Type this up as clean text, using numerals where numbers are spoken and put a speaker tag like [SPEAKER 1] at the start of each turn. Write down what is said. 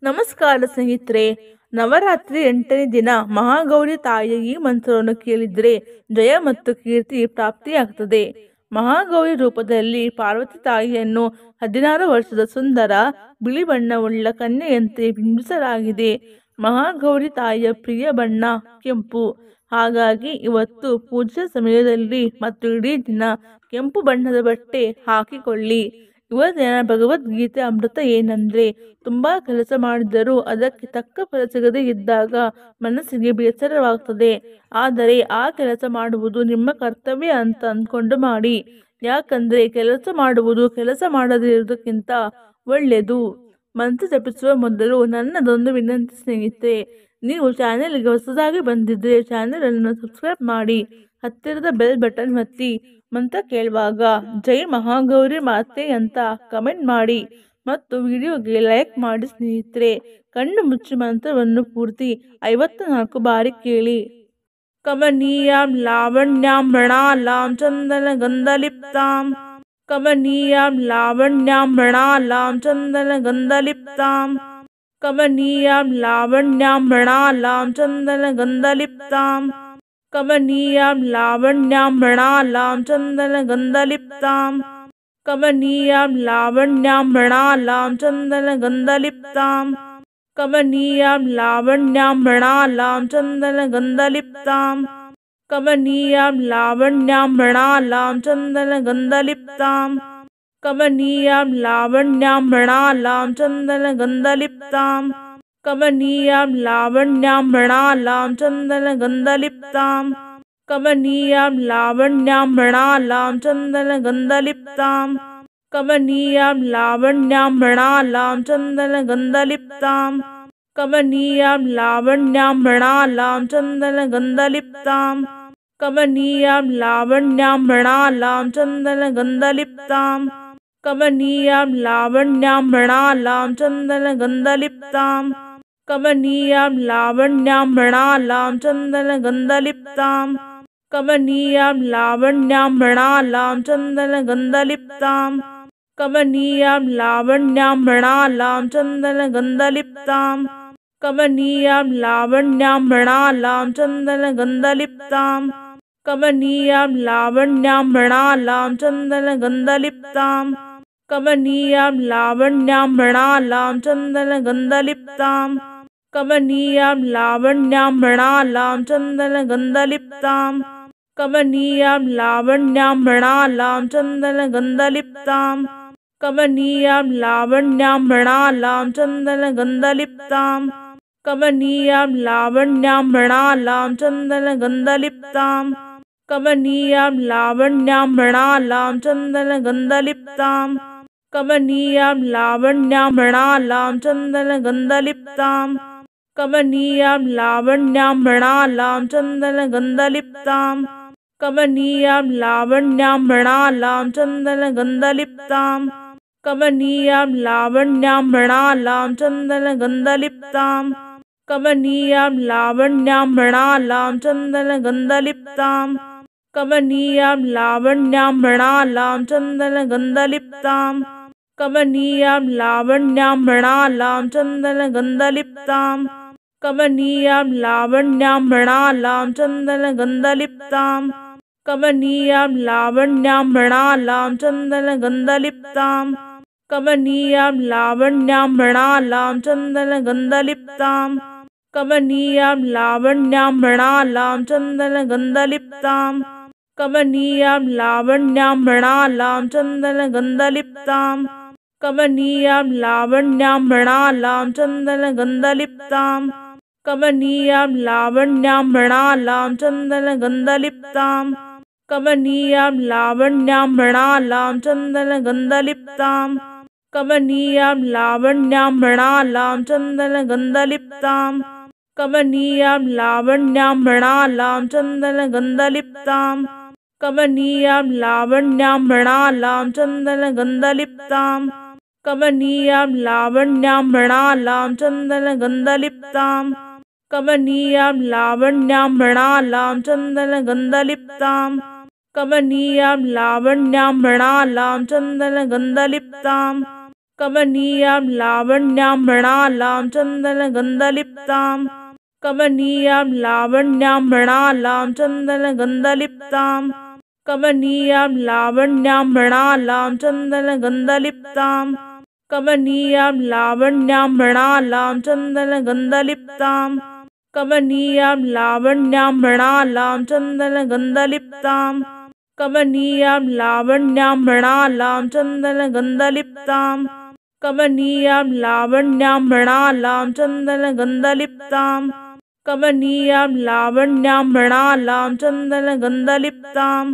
[SPEAKER 1] ನಮಸ್ಕಾರ ಸ್ನೇಹಿತರೆ. ನವರಾತ್ರಿ 8ನೇ ದಿನ ಮಹಾಗೌರಿ ತಾಯಿಯ ಈ ಮಂತ್ರವನ್ನು ಕೇಳಿದರೆ ಜಯ ಮತ್ತು ಕೀರ್ತಿ ಪ್ರಾಪ್ತಿಯಾಗುತ್ತದೆ. ಮಹಾಗೌರಿ ರೂಪದಲ್ಲಿ ಪಾರ್ವತಿ ತಾಯಿಯನ್ನು 16 ವರ್ಷದ ಸುಂದರ ಬಿಳಿ ಬಣ್ಣವುಳ್ಳ ಕನ್ಯೆಯಂತೆ ಬಿಂಬಿಸಲಾಗಿದೆ. ಮಹಾಗೌರಿ ತಾಯಿಯ ಪ್ರಿಯ ಬಣ್ಣ ಕೆಂಪು. ಹಾಗಾಗಿ ಇವತ್ತು ಪೂಜೆ ಸಮಯದಲ್ಲಿ ಮತ್ತು ಇಡೀ ದಿನ ಕೆಂಪು ಬಣ್ಣದ ಬಟ್ಟೆ ಹಾಕಿಕೊಳ್ಳಿ. ಇವತ್ತಿನ ಭಗವದ್ಗೀತೆ ಅಮೃತ ಏನಂದ್ರೆ, ತುಂಬಾ ಕೆಲಸ ಮಾಡಿದರೂ ಅದಕ್ಕೆ ತಕ್ಕ ಫಲ ಸಿಗದೇ ಇದ್ದಾಗ ಮನಸ್ಸಿಗೆ ಬೇಸರವಾಗ್ತದೆ. ಆದರೆ ಆ ಕೆಲಸ ಮಾಡುವುದು ನಿಮ್ಮ ಕರ್ತವ್ಯ ಅಂತ ಅಂದ್ಕೊಂಡು ಮಾಡಿ. ಯಾಕಂದ್ರೆ ಕೆಲಸ ಮಾಡುವುದು ಕೆಲಸ ಮಾಡದೇ ಇರುವುದಕ್ಕಿಂತ ಒಳ್ಳೆಯದು. ಮಂತ್ರ ಜಪಿಸುವ ಮೊದಲು ನನ್ನದೊಂದು ವಿನಂತಿ ಸ್ನೇಹಿತರೆ, ನೀವು ಚಾನೆಲ್ಗೆ ಹೊಸದಾಗಿ ಬಂದಿದ್ರೆ ಚಾನೆಲ್ ಅನ್ನು ಸಬ್ಸ್ಕ್ರೈಬ್ ಮಾಡಿ, ಹತ್ತಿರದ ಬೆಲ್ ಬಟನ್ ಒತ್ತಿ ಮಂತ್ರ ಕೇಳುವಾಗ ಜೈ ಮಹಾಗೌರಿ ಮಾತೆ ಅಂತ ಕಮೆಂಟ್ ಮಾಡಿ ಮತ್ತು ವಿಡಿಯೋಗೆ ಲೈಕ್ ಮಾಡಿ ಸ್ನೇಹಿತರೆ. ಕಣ್ಣು ಮುಚ್ಚಿ ಮಂತ್ರವನ್ನು ಪೂರ್ತಿ 54 ಬಾರಿ ಕೇಳಿ. ಕಮನೀಯಾಂ ಲಾವಣ್ಯಾಂ ಮೃಣಾಲಾಂ ಚಂದನ ಗಂಧಲಿಪ್ತಾಂ. ಕಮನೀಯಾಂ ಲಾವಣ್ಯಾಂ ಮೃಣಾಲಾಂ ಚಂದನ ಗಂಧಲಿಪ್ತಾಂ. ಕಮನೀಯಾಂ ಲಾವಣ್ಯಾಂ ಮೃಣಾಲಾಂ ಚಂದನ ಗಂಧಲಿಪ್ತಾಂ. ಕಮನೀಯಾಂ ಲಾವಣ್ಯಾಂ ಮೃಣಾಲಾಂ ಚಂದನ ಗಂಧಲಿಪ್ತಾಂ. ಕಮನೀಯಾಂ ಲಾವಣ್ಯಾಂ ಮೃಣಾಲಾಂ ಚಂದನ ಗಂಧಲಿಪ್ತಾಂ. ಕಮನೀಯಾಂ ಲಾವಣ್ಯಾಂ ಮೃಣಾಲಾಂ ಚಂದನ ಗಂಧಲಿಪ್ತಾಂ. ಕಮನೀಯಾಂ ಲಾವಣ್ಯಾಂ ಮೃಣಾಲಾಂ ಚಂದನ ಗಂಧಲಿಪ್ತಾಂ. ಕಮನೀಯಾಂ ಲಾವಣ್ಯಾಂ ಮೃಣಾಲಾಂ ಚಂದನ ಗಂಧಲಿಪ್ತಾಂ. ಕಮನೀಯಾಂ ಲಾವಣ್ಯಾಂ ಮೃಣಾಲಾಂ ಚಂದನ ಗಂಧಲಿಪ್ತಾಂ. ಕಮನೀಯಾಂ ಲಾವಣ್ಯಾಂ ಮೃಣಾಲಾಂ ಚಂದನ ಗಂಧಲಿಪ್ತಾಂ. ಕಮನೀಯಾಂ ಲಾವಣ್ಯಾಂ ಮೃಣಾಲಾಂ ಚಂದನ ಗಂಧಲಿಪ್ತಾಂ. ಕಮನೀಯಾಂ ಲಾವಣ್ಯಾಂ ಮೃಣಾಲಾಂ ಚಂದನ ಗಂಧಲಿಪ್ತಾಂ. ಕಮನೀಯಾಂ ಲಾವಣ್ಯಾಂ ಮೃಣಾಲಾಂ ಚಂದನ ಗಂಧಲಿಪ್ತಾಂ. ಕಮನೀಯಾಂ ಲಾವಣ್ಯಾಂ ಮೃಣಾಲಾಂ ಚಂದನ ಗಂಧಲಿಪ್ತಾಂ. ಕಮನೀಯಾಂ ಲಾವಣ್ಯಾಂ ಮೃಣಾಲಾಂ ಚಂದನ ಗಂಧಲಿಪ್ತಾಂ. ಕಮನೀಯಾಂ ಲಾವಣ್ಯಾಂ ಮೃಣಾಲಾಂ ಚಂದನ ಗಂಧಲಿಪ್ತಾಂ. ಕಮನೀಯಾಂ ಲಾವಣ್ಯಾಂ ಮೃಣಾಲಾಂ ಚಂದನ ಗಂಧಲಿಪ್ತಾಂ. ಕಮನೀಯಾಂ ಲಾವಣ್ಯಾಂ ಮೃಣಾಲಾಂ ಚಂದನ ಗಂಧಲಿಪ್ತಾಂ. ಕಮನೀಯಾಂ ಲಾವಣ್ಯಾಂ ಮೃಣಾಲಾಂ ಚಂದನ ಗಂಧಲಿಪ್ತಾಂ. ಕಮನೀಯಾಂ ಲಾವಣ್ಯಾಂ ಮೃಣಾಲಾಂ ಚಂದನ ಗಂಧಲಿಪ್ತಾಂ. ಕಮನೀಯಾಂ ಲಾವಣ್ಯಾಂ ಮೃಣಾಲಾಂ ಚಂದನ ಗಂಧಲಿಪ್ತಾಂ. ಕಮನೀಯಾಂ ಲಾವಣ್ಯಾಂ ಮೃಣಾಲಾಂ ಚಂದನ ಗಂಧಲಿಪ್ತಾಂ. ಕಮನೀಯಾಂ ಲಾವಣ್ಯಾಂ ಮೃಣಾಲಾಂ ಚಂದನ ಗಂಧಲಿಪ್ತಾಂ. ಕಮನೀಯಾಂ ಲಾವಣ್ಯಾಂ ಮೃಣಾಲಾಂ ಚಂದನ ಗಂಧಲಿಪ್ತಾಂ. ಕಮನೀಯಾಂ ಲಾವಣ್ಯಾಂ ಮೃಣಾಲಾಂ ಚಂದನ ಗಂಧಲಿಪ್ತಾಂ. ಕಮನೀಯಾಂ ಲಾವಣ್ಯಾಂ ಮೃಣಾಲಾಂ ಚಂದನ ಗಂಧಲಿಪ್ತಾಂ. ಕಮನೀಯಾಂ ಲಾವಣ್ಯಾಂ ಮೃಣಾಲಾಂ ಚಂದನ ಗಂಧಲಿಪ್ತಾಂ. ಕಮನೀಯಾಂ ಲಾವಣ್ಯಾಂ ಮೃಣಾಲಾಂ ಚಂದನ ಗಂಧಲಿಪ್ತಾಂ. ಕಮನೀಯಾಂ ಲಾವಣ್ಯಾಂ ಮೃಣಾಲಾಂ ಚಂದನ ಗಂಧಲಿಪ್ತಾಂ. ಕಮನೀಯಾಂ ಲಾವಣ್ಯಾಂ ಮೃಣಾಲಾಂ ಚಂದನ ಗಂಧಲಿಪ್ತಾಂ. ಕಮನೀಯಾಂ ಲಾವಣ್ಯಾಂ ಮೃಣಾಲಾಂ ಚಂದನ ಗಂಧಲಿಪ್ತಾಂ. ಕಮನೀಯಾಂ ಲಾವಣ್ಯಾಂ ಮೃಣಾಲಾಂ ಚಂದನ ಗಂಧಲಿಪ್ತಾಂ. ಕಮನೀಯಾಂ ಲಾವಣ್ಯಾಂ ಮೃಣಾಲಾಂ ಚಂದನ ಗಂಧಲಿಪ್ತಾಂ. ಕಮನೀಯಾಂ ಲಾವಣ್ಯಾಂ ಮೃಣಾಲಾಂ ಚಂದನ ಗಂಧಲಿಪ್ತಾಂ. ಕಮನೀಯಾಂ ಲಾವಣ್ಯಾಂ ಮೃಣಾಲಾಂ ಚಂದನ ಗಂಧಲಿಪ್ತಾಂ. ಕಮನೀಯಾಂ ಲಾವಣ್ಯಾಂ ಮೃಣಾಲಾಂ ಚಂದನ ಗಂಧಲಿಪ್ತಾಂ. ಕಮನೀಯಾಂ ಲಾವಣ್ಯಾಂ ಮೃಣಾಲಾಂ ಚಂದನ ಗಂಧಲಿಪ್ತಾಂ. ಕಮನೀಯಾಂ ಲಾವಣ್ಯಾಂ ಮೃಣಾಲಾಂ ಚಂದನ ಗಂಧಲಿಪ್ತಾಂ. ಕಮನೀಯಾಂ ಲಾವಣ್ಯಾಂ ಮೃಣಾಲಾಂ ಚಂದನ ಗಂಧಲಿಪ್ತಾಂ. ಕಮನೀಯಾಂ ಲಾವಣ್ಯಾಂ ಮೃಣಾಲಾಂ ಚಂದನ ಗಂಧಲಿಪ್ತಾಂ. ಕಮನೀಯಾಂ ಲಾವಣ್ಯಾಂ ಮೃಣಾಲಾಂ ಚಂದನ ಗಂಧಲಿಪ್ತಾಂ. ಕಮನೀಯಾಂ ಲಾವಣ್ಯಾಂ ಮೃಣಾಲಾಂ ಚಂದನ ಗಂಧಲಿಪ್ತಾಂ. ಕಮನೀಯಾಂ ಲಾವಣ್ಯಾಂ ಮೃಣಾಲಾಂ ಚಂದನ ಗಂಧಲಿಪ್ತಾಂ. ಕಮನೀಯಾಂ ಲಾವಣ್ಯಾಂ ಮೃಣಾಲಾಂ ಚಂದನ ಗಂಧಲಿಪ್ತಾಂ. ಕಮನೀಯಾಂ ಲಾವಣ್ಯಾಂ ಮೃಣಾಲಾಂ ಚಂದನ ಗಂಧಲಿಪ್ತಾಂ. ಕಮನೀಯಾಂ ಲಾವಣ್ಯಾಂ ಮೃಣಾಲಾಂ ಚಂದನ ಗಂಧಲಿಪ್ತಾಂ. कमनीयां लावण्यां मृणालां चन्दनगन्धलिप्तां कमनीयां लावण्यां मृणालां चन्दनगन्धलिप्तां कमनीयां लावण्यां मृणालां चन्दनगन्धलिप्तां कमनीयां लावण्यां मृणालां चन्दनगन्धलिप्तां कमनीयां लावण्यां मृणालां चन्दनगन्धलिप्तां कमनीयां लावण्यां मृणालां चन्दनगन्धलिप्तां कमनीयां लावण्यां मृणालां चन्दनगन्धलिप्तां कमनीयां लावण्यां मृणालां चन्दनगन्धलिप्तां